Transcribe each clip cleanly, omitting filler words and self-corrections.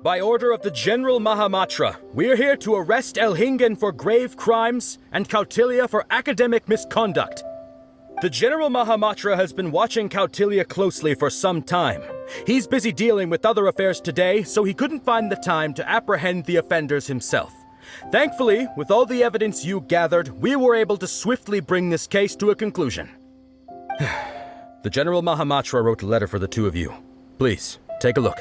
By order of the General Mahamatra, we're here to arrest Elhingen for grave crimes and Kautilya for academic misconduct. The General Mahamatra has been watching Kautilya closely for some time. He's busy dealing with other affairs today, so he couldn't find the time to apprehend the offenders himself. Thankfully, with all the evidence you gathered, we were able to swiftly bring this case to a conclusion. The General Mahamatra wrote a letter for the two of you. Please, take a look.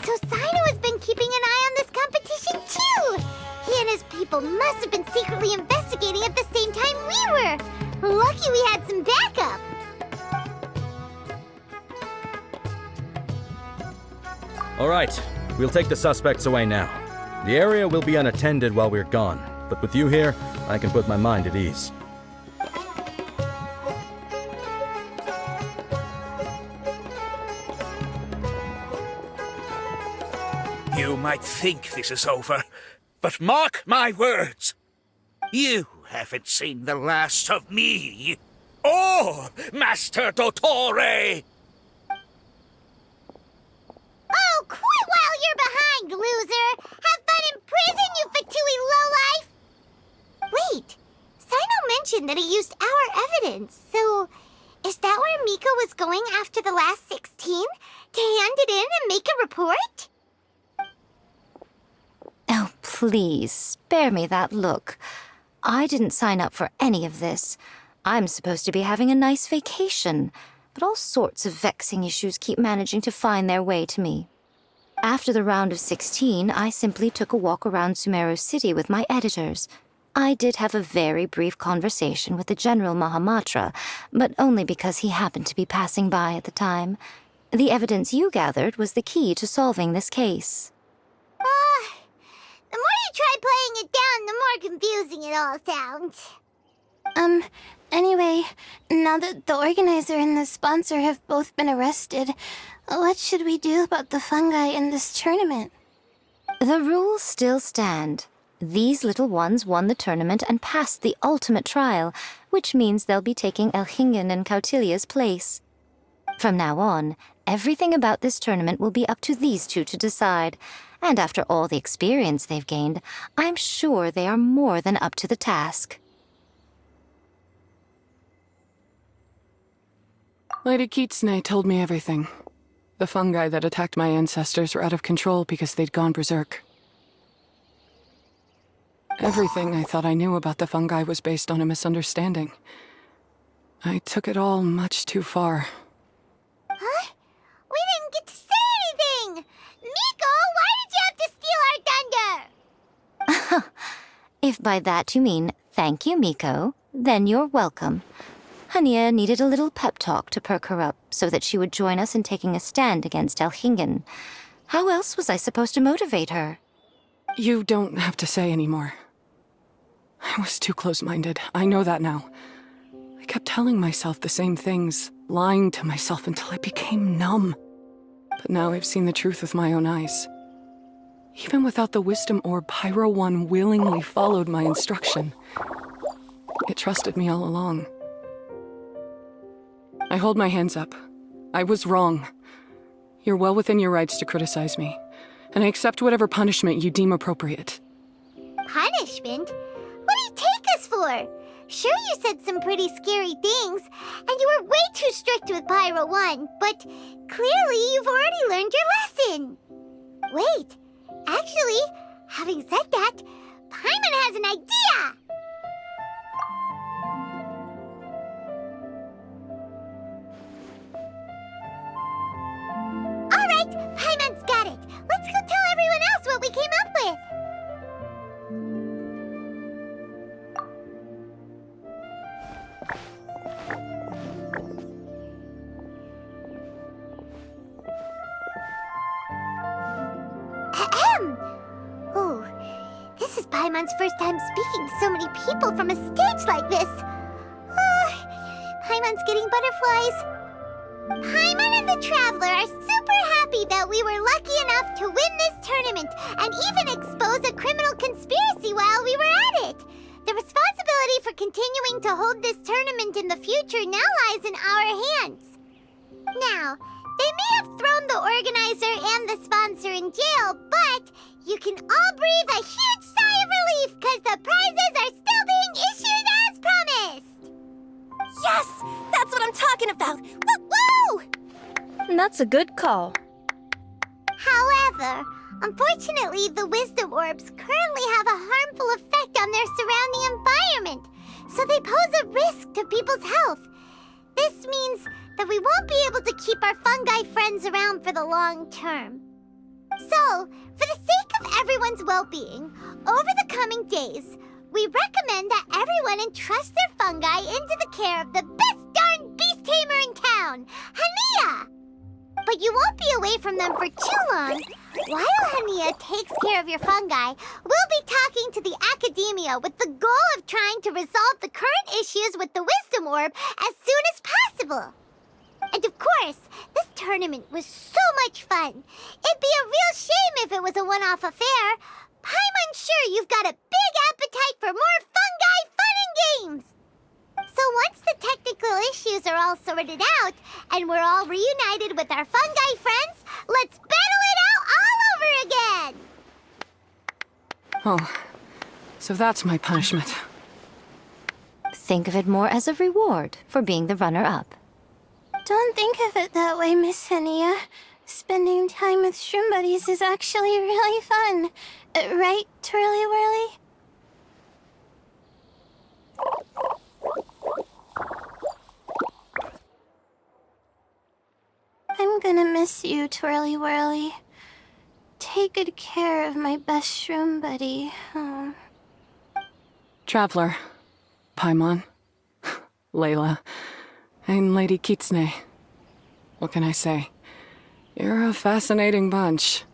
So Sino has been keeping an eye on this competition too! He and his people must have been secretly investigating at the same time we were! Lucky we had some backup! Alright, we'll take the suspects away now. The area will be unattended while we're gone, but with you here, I can put my mind at ease. You might think this is over, but mark my words. You haven't seen the last of me. Or Master Dottore! Oh, quit while you're behind, loser! Have fun in prison, you fatui lowlife! Wait, Sino mentioned that he used our evidence, so is that where Miko was going after the last 16? To hand it in and make a report? Oh, please, spare me that look. I didn't sign up for any of this. I'm supposed to be having a nice vacation, but all sorts of vexing issues keep managing to find their way to me. After the round of 16, I simply took a walk around Sumeru City with my editors. I did have a very brief conversation with the General Mahamatra, but only because he happened to be passing by at the time. The evidence you gathered was the key to solving this case. The more you try playing it down, the more confusing it all sounds. Anyway, now that the organizer and the sponsor have both been arrested, what should we do about the fungi in this tournament? The rules still stand. These little ones won the tournament and passed the ultimate trial, which means they'll be taking Elhingen and Kautilya's place. From now on, everything about this tournament will be up to these two to decide, and after all the experience they've gained, I'm sure they are more than up to the task. Lady Kitsune told me everything. The fungi that attacked my ancestors were out of control because they'd gone berserk. Everything I thought I knew about the fungi was based on a misunderstanding. I took it all much too far. Huh? We didn't get to say anything! Miko, why did you have to steal our thunder? If by that you mean thank you, Miko, then you're welcome. Hania needed a little pep talk to perk her up so that she would join us in taking a stand against Elhingen. How else was I supposed to motivate her? You don't have to say anymore. I was too close-minded. I know that now. I kept telling myself the same things, lying to myself until I became numb. But now I've seen the truth with my own eyes. Even without the wisdom orb, Pyro One willingly followed my instruction. It trusted me all along. I hold my hands up. I was wrong. You're well within your rights to criticize me, and I accept whatever punishment you deem appropriate. Punishment? What do you take us for? Sure, you said some pretty scary things, and you were way too strict with Pyro One, but clearly you've already learned your lesson. Wait, actually, having said that, Paimon has an idea! Alright, Paimon's got it. Let's go tell everyone else what we came up with. Paimon's first time speaking to so many people from a stage like this. Paimon's getting butterflies. Paimon and the Traveler are super happy that we were lucky enough to win this tournament and even expose a criminal conspiracy while we were at it. The responsibility for continuing to hold this tournament in the future now lies in our hands. Now, they may have thrown the organizer and the sponsor in jail, but you can all breathe a huge sigh of relief because the prizes are still being issued as promised! Yes! That's what I'm talking about! Woo-woo! That's a good call. However, unfortunately, the wisdom orbs currently have a harmful effect on their surrounding environment, so they pose a risk to people's health. This means that we won't be able to keep our fungi friends around for the long term. So, for the sake of everyone's well-being, over the coming days, we recommend that everyone entrust their fungi into the care of the best darn beast tamer in town, Hania! But you won't be away from them for too long. While Hania takes care of your fungi, we'll be talking to the academia with the goal of trying to resolve the current issues with the wisdom orb as soon as possible. And of course, this tournament was so much fun. It'd be a real shame if it was a one-off affair. I'm sure you've got a big appetite for more fungi fun and games. So once the technical issues are all sorted out, and we're all reunited with our fungi friends, let's battle it out all over again! Oh, so that's my punishment. Think of it more as a reward for being the runner-up. Don't think of it that way, Miss Hania. Spending time with shroom buddies is actually really fun. Right, Twirly Whirly? I'm gonna miss you, Twirly Whirly. Take good care of my best shroom buddy. Oh. Traveler, Paimon, Layla, and Lady Kitsune. What can I say? You're a fascinating bunch.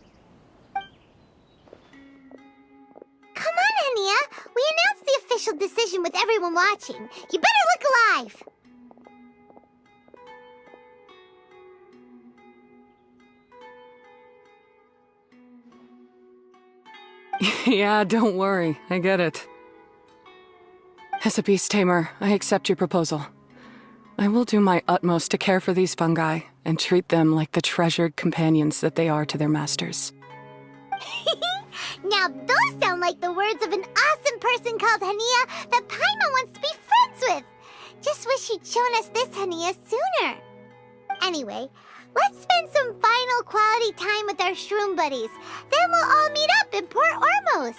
Come on, Hania! We announced the official decision with everyone watching. You better look alive! Yeah, don't worry. I get it. As a beast tamer, I accept your proposal. I will do my utmost to care for these fungi and treat them like the treasured companions that they are to their masters. Now those sound like the words of an awesome person called Hania that Paimon wants to be friends with. Just wish you'd shown us this Hania sooner. Anyway, let's spend some final quality time with our shroom buddies. Then we'll all meet up in Port Ormos.